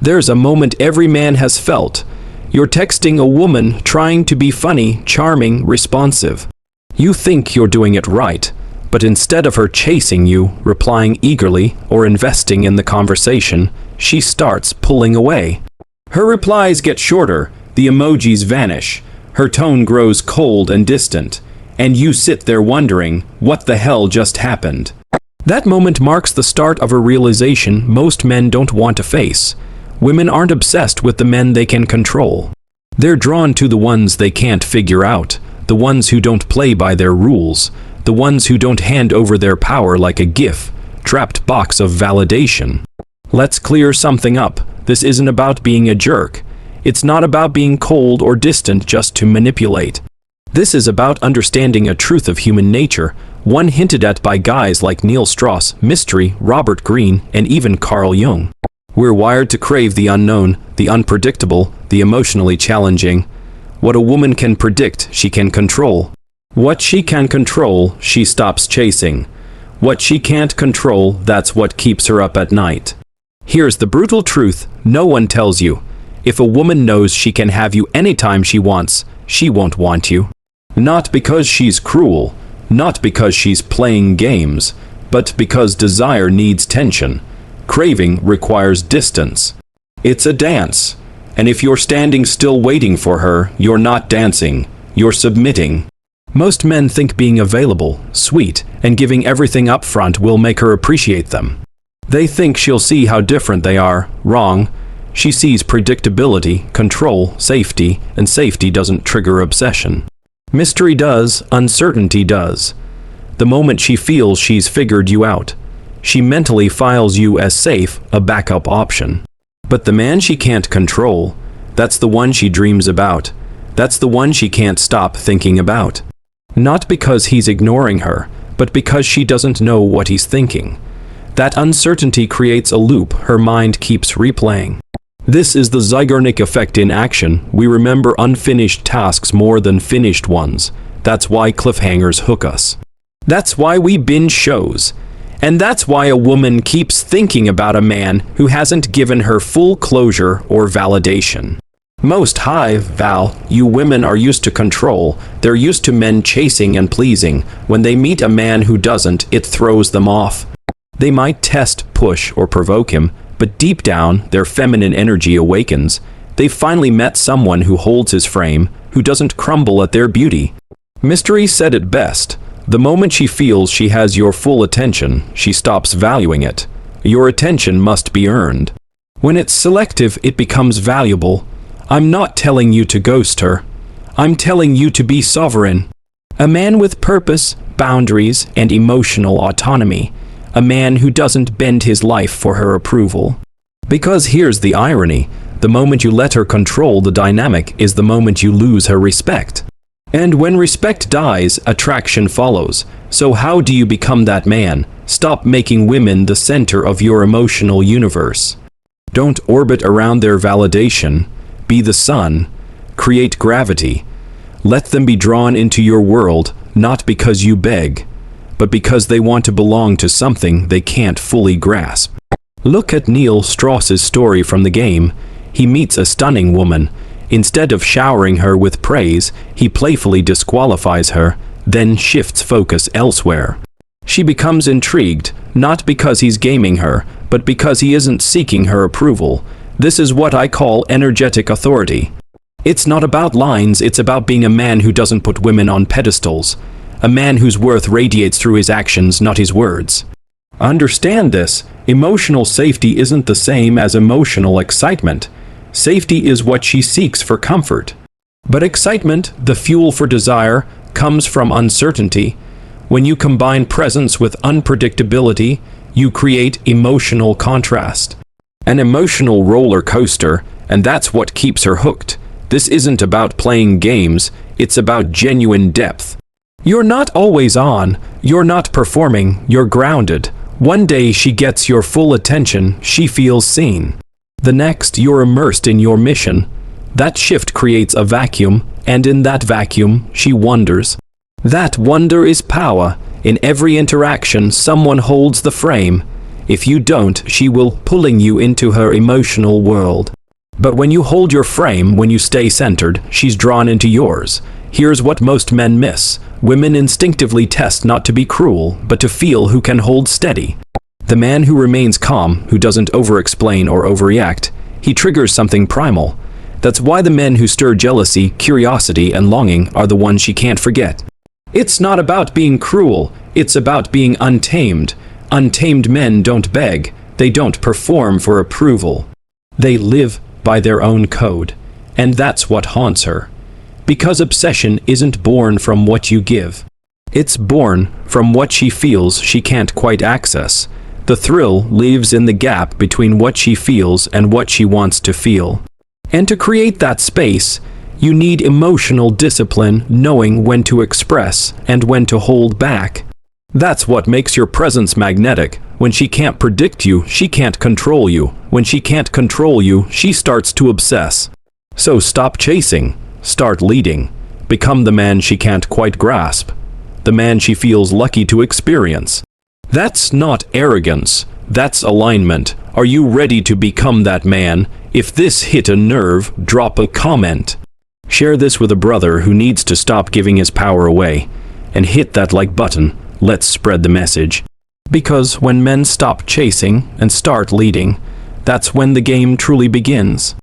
There's a moment every man has felt. You're texting a woman trying to be funny, charming, responsive. You think you're doing it right, but instead of her chasing you, replying eagerly, or investing in the conversation, she starts pulling away. Her replies get shorter, the emojis vanish, her tone grows cold and distant, and you sit there wondering, what the hell just happened? That moment marks the start of a realization most men don't want to face. Women aren't obsessed with the men they can control. They're drawn to the ones they can't figure out, the ones who don't play by their rules, the ones who don't hand over their power like a GIF, trapped box of validation. Let's clear something up. This isn't about being a jerk. It's not about being cold or distant just to manipulate. This is about understanding a truth of human nature, one hinted at by guys like Neil Strauss, Mystery, Robert Greene, and even Carl Jung. We're wired to crave the unknown, the unpredictable, the emotionally challenging. What a woman can predict, she can control. What she can control, she stops chasing. What she can't control, that's what keeps her up at night. Here's the brutal truth no one tells you. If a woman knows she can have you anytime she wants, she won't want you. Not because she's cruel, not because she's playing games, but because desire needs tension. Craving requires distance. It's a dance. And if you're standing still waiting for her, you're not dancing, you're submitting. Most men think being available, sweet, and giving everything up front will make her appreciate them. They think she'll see how different they are. Wrong. She sees predictability, control, safety, and safety doesn't trigger obsession. Mystery does, uncertainty does. The moment she feels she's figured you out, she mentally files you as safe, a backup option. But the man she can't control, that's the one she dreams about. That's the one she can't stop thinking about. Not because he's ignoring her, but because she doesn't know what he's thinking. That uncertainty creates a loop her mind keeps replaying. This is the Zeigarnik effect in action. We remember unfinished tasks more than finished ones. That's why cliffhangers hook us. That's why we binge shows. And that's why a woman keeps thinking about a man who hasn't given her full closure or validation. Most high-value women are used to control. They're used to men chasing and pleasing. When they meet a man who doesn't, it throws them off. They might test, push, or provoke him, but deep down, their feminine energy awakens. They've finally met someone who holds his frame, who doesn't crumble at their beauty. Mystery said it best. The moment she feels she has your full attention, she stops valuing it. Your attention must be earned. When it's selective, it becomes valuable. I'm not telling you to ghost her. I'm telling you to be sovereign. A man with purpose, boundaries, and emotional autonomy. A man who doesn't bend his life for her approval. Because here's the irony. The moment you let her control the dynamic is the moment you lose her respect. And when respect dies, attraction follows. So how do you become that man? Stop making women the center of your emotional universe. Don't orbit around their validation. Be the sun. Create gravity. Let them be drawn into your world, not because you beg, but because they want to belong to something they can't fully grasp. Look at Neil Strauss's story from the game. He meets a stunning woman. Instead of showering her with praise, he playfully disqualifies her, then shifts focus elsewhere. She becomes intrigued, not because he's gaming her, but because he isn't seeking her approval. This is what I call energetic authority. It's not about lines, it's about being a man who doesn't put women on pedestals. A man whose worth radiates through his actions, not his words. Understand this. Emotional safety isn't the same as emotional excitement. Safety is what she seeks for comfort. But excitement, the fuel for desire, comes from uncertainty. When you combine presence with unpredictability, you create emotional contrast. An emotional roller coaster, and that's what keeps her hooked. This isn't about playing games, it's about genuine depth. You're not always on, you're not performing, you're grounded. One day she gets your full attention, she feels seen. The next, you're immersed in your mission. That shift creates a vacuum, and in that vacuum, she wonders. That wonder is power. In every interaction, someone holds the frame. If you don't, she will pulling you into her emotional world. But when you hold your frame, when you stay centered, she's drawn into yours. Here's what most men miss. Women instinctively test not to be cruel, but to feel who can hold steady. The man who remains calm, who doesn't over-explain or overreact, he triggers something primal. That's why the men who stir jealousy, curiosity, and longing are the ones she can't forget. It's not about being cruel, it's about being untamed. Untamed men don't beg, they don't perform for approval. They live by their own code, and that's what haunts her. Because obsession isn't born from what you give. It's born from what she feels she can't quite access. The thrill lives in the gap between what she feels and what she wants to feel. And to create that space, you need emotional discipline, knowing when to express and when to hold back. That's what makes your presence magnetic. When she can't predict you, she can't control you. When she can't control you, she starts to obsess. So stop chasing, start leading. Become the man she can't quite grasp, the man she feels lucky to experience. That's not arrogance, that's alignment. Are you ready to become that man? If this hit a nerve, drop a comment. Share this with a brother who needs to stop giving his power away. And hit that like button. Let's spread the message. Because when men stop chasing and start leading, that's when the game truly begins.